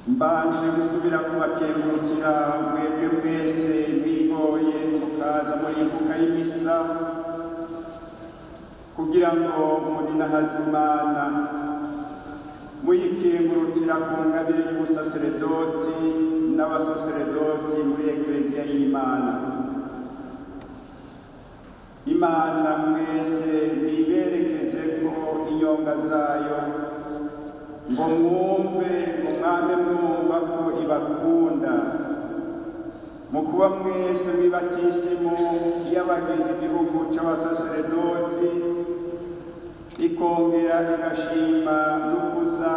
mbanje gusubira kubakengurukira mwebwe mwese mwigoye mukaza muri imbuga y'imisa kugira ngo muninahaze Imana muyikengurukira ku ngabire y'ubusaseredoti n'abasaseredoti muri Ekleziya y'Imana. Imana mwese niberekezeko inyonga zayo ngo mwumve umwami mwumva ko ibakunda mu kuba mwese mwibatisimu y'abagize igihugu c'abasaseredoti ikongera igashima n'ukuza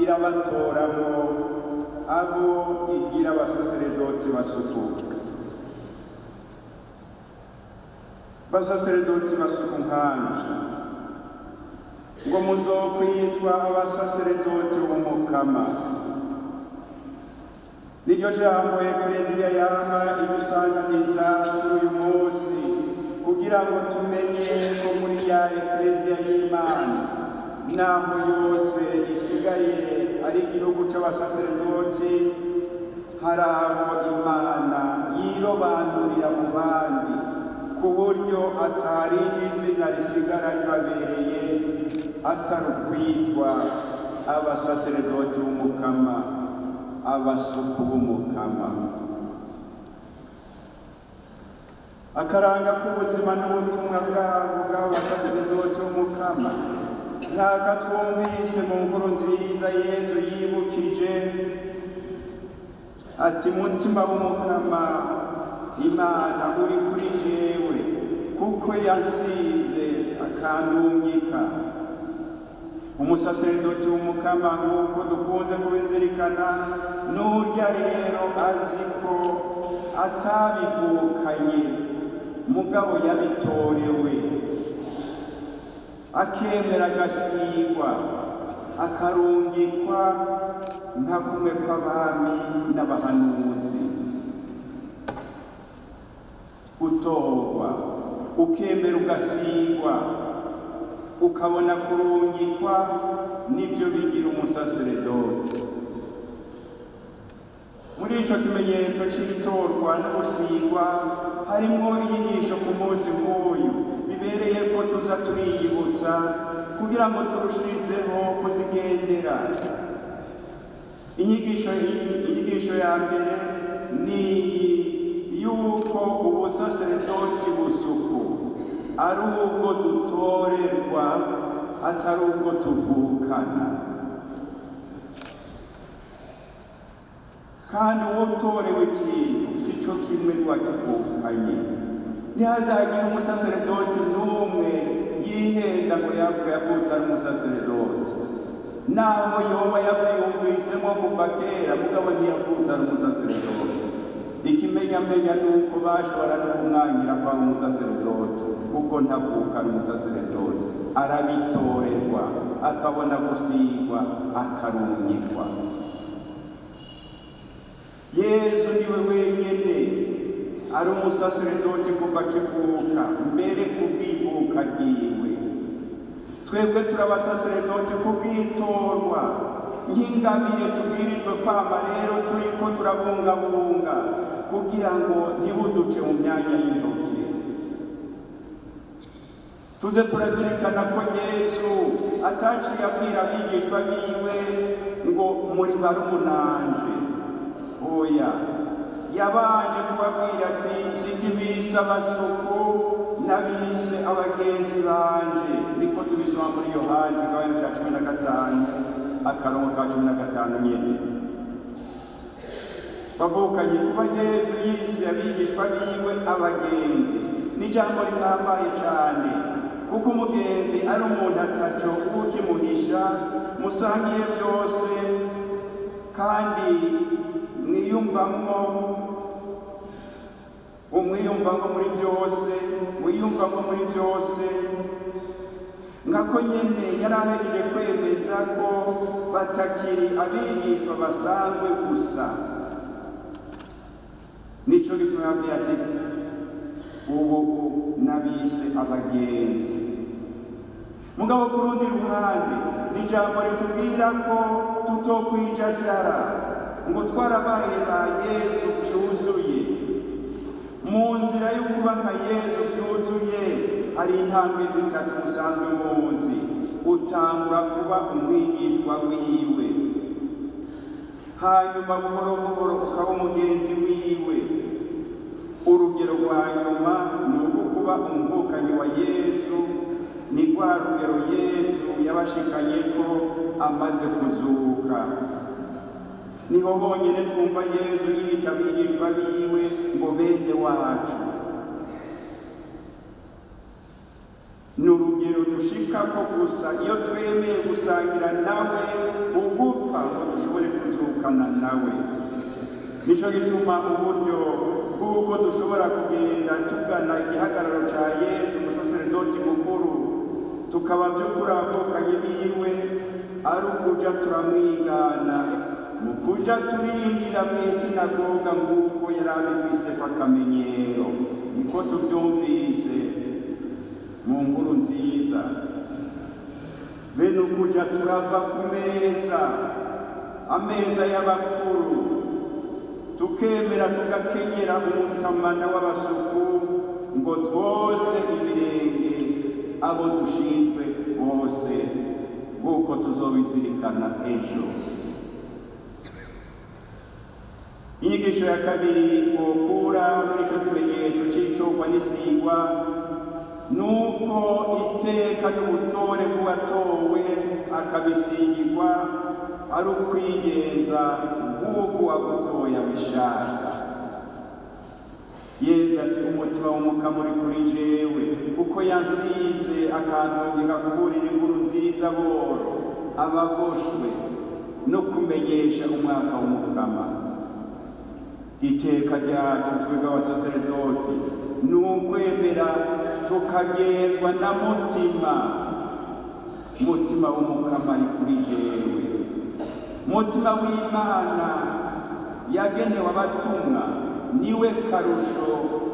irabatoramo abo igira abasaseredoti basukuka. Basaseredoti basuku nkanje ngo muzokwitwa abasaseredoti b'umukama. Niryo jambo Ekleziya yama idusanganiza kuri uyu munsi kugira ngo tumenye ko muri ya Ekleziya y'Imana naho yose isigaye ari igihugu c'abasaseredoti hari abo Imana yirobanurira mu bandi ku buryo atari izina risigara ribabereye atari ukwitwa abasaseredoti b'umukama, abasuku b'umukama. Akaranga k'ubuzima n'ubutumwa bwabo bw'abasaseredoti b'umukama ntaka twumvise mu nkuru nziza Yezu yibukije ati mutima w'umukama Imana uri kuri jewe kuko yansize akandungika. Umusaseredoti w'umukama nk'uko dukunze kubizirikana n'urya rero azi ko atabivukanye mugabo yabitorewe akemera agasigwa akarungikwa nka kumwe kw'abami n'abahanuzi. Utorwa ukemera ugasigwa ukabona kurungikwa nibyo bigira umusaseredoti. Muri ico kimenyetso c'itorwa no gusigwa harimo inyigisho ku munsi nk'uyu bibereye ko tuza turiyibutsa kugira ngo turushirizeho kuzigendera. Inyigisho ya mbere ni yuko ubusaseredoti busuku ari ubwo dutorerwa atari ubwo tuvukana, kandi uwutorewe ikintu si cyo kimwe n'uwakivukanye. Ntihazagire umusaseredoti n'umwe yihenda ngo yavutse ari umusaseredoti, naho yoba yavyiyumvisemo kuva kera mugabo ntiyavutse ari umusaseredoti. Ikimenyamenya nuko bashobora no kumwangira kwa umusaseredoti kuko ntavuka ari umusaseredoti, arabitorerwa akabona gusigwa akarungikwa. Yesu niwe wenyene ari umusaseredoti kuva akivuka, mbere kubwivuka ryiwe. Twebwe turabasaseredoti kubwitorwa nk'ingabire tubwirijwe kwama rero turiko turabungabunga kugira ngo ntibuduce mu myanya y'intoke. Tuze turazirikana ko Yesu ataciye abwira abigishwa biwe ngo muri barumunanje, oya, yabanje kubabwira ati singibise abasuku nabise abagenzi banje. Niko tubisoma muri Yohani igabane ca 15 akarongo ka 15 nyene. Bavukanye kuba Yesu yise abigishwa biwe abagenzi n'ijambo rihambaye cane, kuko umugenzi ari umuntu ataco ukimuhisha musangiye byose kandi mwiyumvamwo muri byose, mwiyumvamwo muri byose. Ngako nyene yarahejeje kwemeza ko batakiri abigishwa basanzwe gusa. Nico gituma yabwiye ati ubu nabise abagenzi. Mugabo ku rundi ruhande n'ijambo ritubwira ko tutokwijajara ngo twarabaye ba Yesu byuzuye. Mu nzira yo kuba nka Yesu byuzuye hari intambwe zitatu musanzwe muzi. Utangura kuba umwigishwa wiwe, hanyuma buhoro buhoro ukaba umugenzi wiwe. Urugero rwa nyuma ni uko kuba umuvukanyi wa Yesu, ni rwa rugero Yesu yabashikanye ko amaze kuzuka. Niho honyine twumva Yesu yita abigishwa biwe ngo bene wacu. Ni urugero dushikako gusa iyo twemeye gusangira nawe ugupfa ngo dushobore kuzukana nawe. Nico gituma uburyo bw'uko dushobora kugenda tugana igihagararo ca Yesu umusaseredoti mukuru, tukaba vy'ukuri abavukanye biwe, ari ukuja turamwigana mu kuja turinjira mw'isinagoga nguko yari abifise akamenyero. Niko tuvyumvise mu nkuru nziza. Bene ukuja turava ku meza, ameza y'abakuru, tukemera tugakenyera umutamana w'abasuku ngo twoze ibirenge abo dushinzwe bose, nguko tuzobizirikana ejo. Inyigisho ya kabiri twokura muri ico kimenyetso c'itorwa n'isigwa nuko iteka n'ubutore bw'uwatowe akabisigirwa ari ukwigenza nk'uko wagutoye abishaka. Yesu ati umutima w'umukama uri kuri jewe kuko yansize akandongera kuburira inkuru nziza boro ababoshwe no kumenyesha umwaka w'umukama. Iteka ryacu twebwe abasaseredoti ni ukwemera tukagenzwa na mutima w'umukama ari kuri jewe. Mutima w'Imana yagenewe abatumwa niwe karusho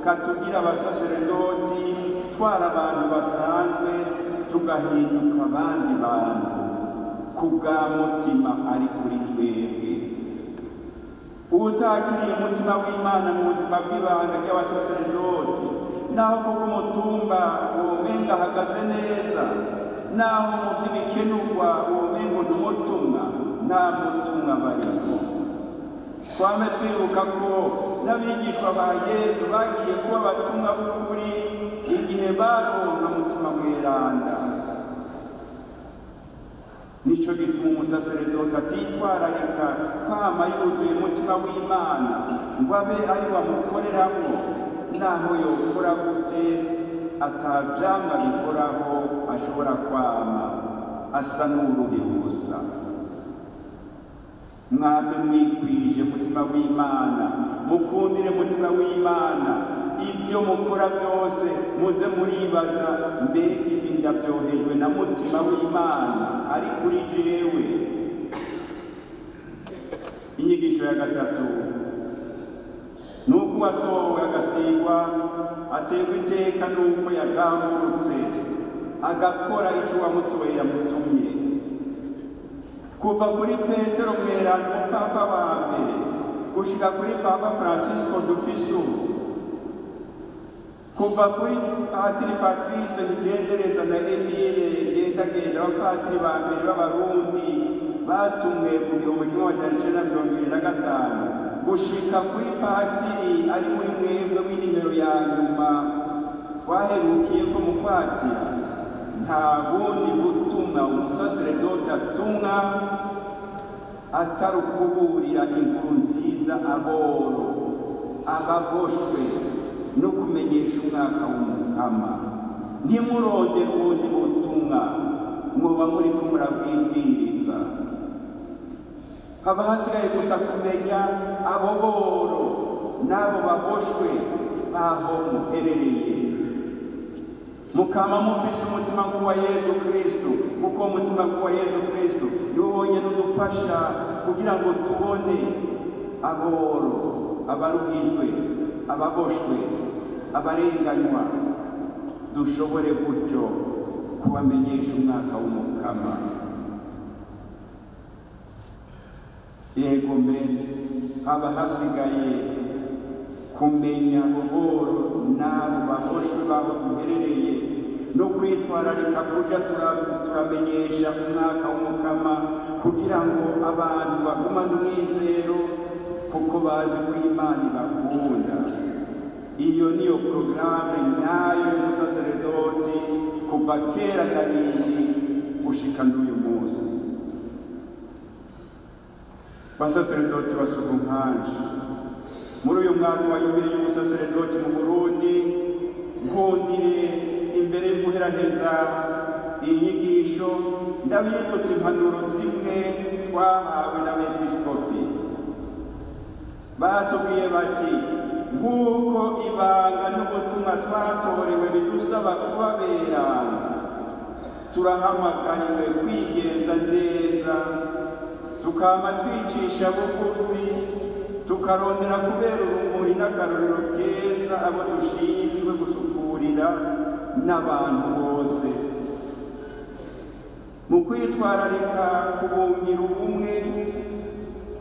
katugira abasaseredoti twara abantu basanzwe tugahinduka abandi bantu kubwa mutima ari kuri twebwe. Utakiriye umutima w'Imana mu buzima bw'ibanga ry'abasaseredoti, naho kuko umutumba womenga ahagaze neza, naho mu vy'ibikenurwa womengo n'umutumwa, nta mutumwa bariko. Twame twibuka ko n'abigishwa ba Yesu bagiye kuba abatumwa b'ukuri igihe baronka mutima mweranda. Nico gituma umusaseredoti atitwararika kwama yuzuye umutima w'Imana ngo abe ari wamukoreramwo, naho yokora gute atavyamwa bikoraho ashobora kwama asa n'uruhira ubusa. Mwambe mwikwije mutima w'Imana, mukundire mutima w'Imana, ibyo mukora byose muze muribaza mbega ibi ndavyohejwe na mutima w'Imana ari kuri jewe. Inyigisho ya gatatu nuko uwatowe agasigwa aterwa iteka nuko yagambutse agakora ico uwamutoye yamutumye. Kuva kuri Petero mweranda umupapa wa mbere gushika kuri Papa Francisco dufise ubu, kuva kuri Padiri Patrice Ngendereza na Emile Ngendagenda abapadiri ba mbere b'Abarundi batumwe mu 1925 gushika kuri Padiri ari muri mwebwe w'inimero ya nyuma twaherukiye ko mu kwatira, nta bundi butumwa umusaseredoti atumwa atari ukuburira inkuru nziza aboro ababoshwe no kumenyesha umwaka w'umukama. Ntimurondere ubundi butumwa, mwoba muri ko murabwibwiriza. Haba hasigaye gusa kumenya abo boro n'abo baboshwe baho muherereye. Mukama mufise umutima nk'uwa Yesu Kristo, kuko umutima nk'uwa Yesu Kristo niwo wonyene udufasha kugira ngo tubone aboro, abaruhijwe, ababoshwe, abarenganywa, dushobore gutyo kubamenyesha umwaka w'umukama. yego mbere haba hasigaye kumenya buhoro n'abo baboshwe baho duherereye no kwitwararika kuja turamenyesha umwaka w'umukama kugira ngo abantu bagumane umwizero kuko bazi ko Imana ibakunda. Iyo niyo porogaramu nyayo y'umusaseredoti kuva kera Dawidi gushika n'uyu munsi. Basaseredoti basuka nkanje muri uyu mwaka wa yubile y'umusaseredoti mu Burundi, nkundire imbere yo guheraheza inyigisho ndabibutsa impanuro zimwe twahawe n'abepiskopi. Batubwiye bati nk'uko ibanga n'ubutumwa twatorewe bidusaba kuba berana, turahamagariwe kwigenza neza, tukama twicisha bugufi, tukarondera kubera urumuri n'akarorero keza abo dushinzwe gusukurira n'abantu bose. Mu kwitwararika kubungira ubumwe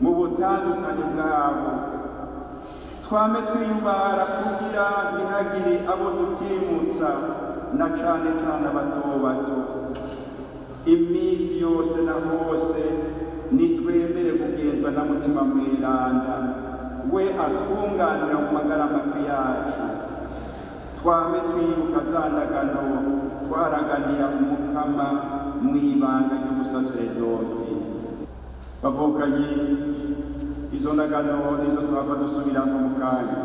mu butandukanye bwabo, twame twiyubara kugira ntihagire abo dutirimutsa, na cane cane abato bato. Imisi yose na hose nitwemere kugenzwa na mutima mweranda, we atwunganira mu magara make yacu. Twame twibuka za ndagano twaraganira umukama mw'ibanga ry'umusaseredoti. Bavukanye, izo ndagano nizo tuhava dusubiramo mu kanya.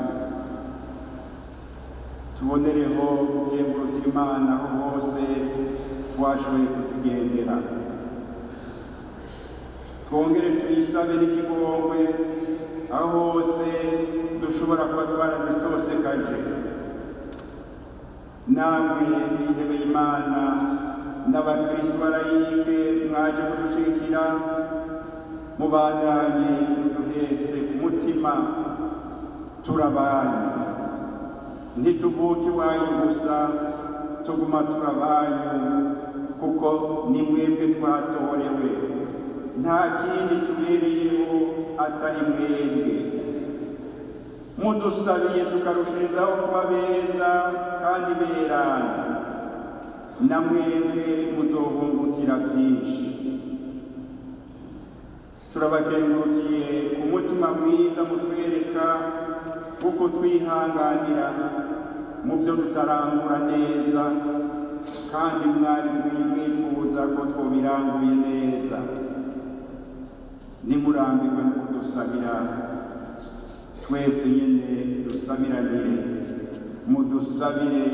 Tubonereho gukengurukira Imana aho hose twashoboye kuzigendera. Twongere tuyisabe n'ikigongwe aho hose dushobora kuba twarazitosekaje. Namwe bihebeye Imana n'abakristo barayike mwaje kudushikira, mubandanye muduhetse ku mutima, turabanyu. Ntituvuke iwanyu gusa, tuguma turabanyu kuko ni mwebwe twatorewe. Nta kindi tubereyeho atari mwebwe. Mudusabiye tukarushirizaho kuba beza kandi berana, na mwebwe muzohungukira byinshi. Turabakengurukiye ku mutima mwiza mutwereka kuko twihanganira mu byo tutarangura neza, kandi mwari mwifuza ko twobiranguye neza. Nimurambirwe no kudusabira, twese nyene dusabiranire, mudusabire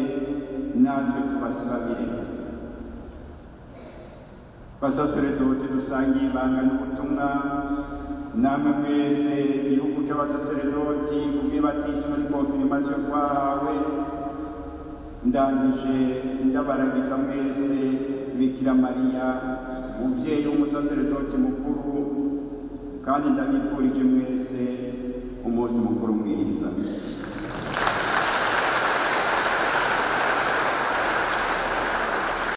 natwe tubasabire. Basaseredoti dusangiye ibanga n'ubutumwa, namwe mwese igihugu c'abasaseredoti kubw'ibatisimo n'konfirmasiyo twahawe, ndangije ndabaragiza mwese Bikira Mariya umuvyeyi w'umusaseredoti mukuru, kandi ndabipfurije mwese umunsi mukuru mwiza.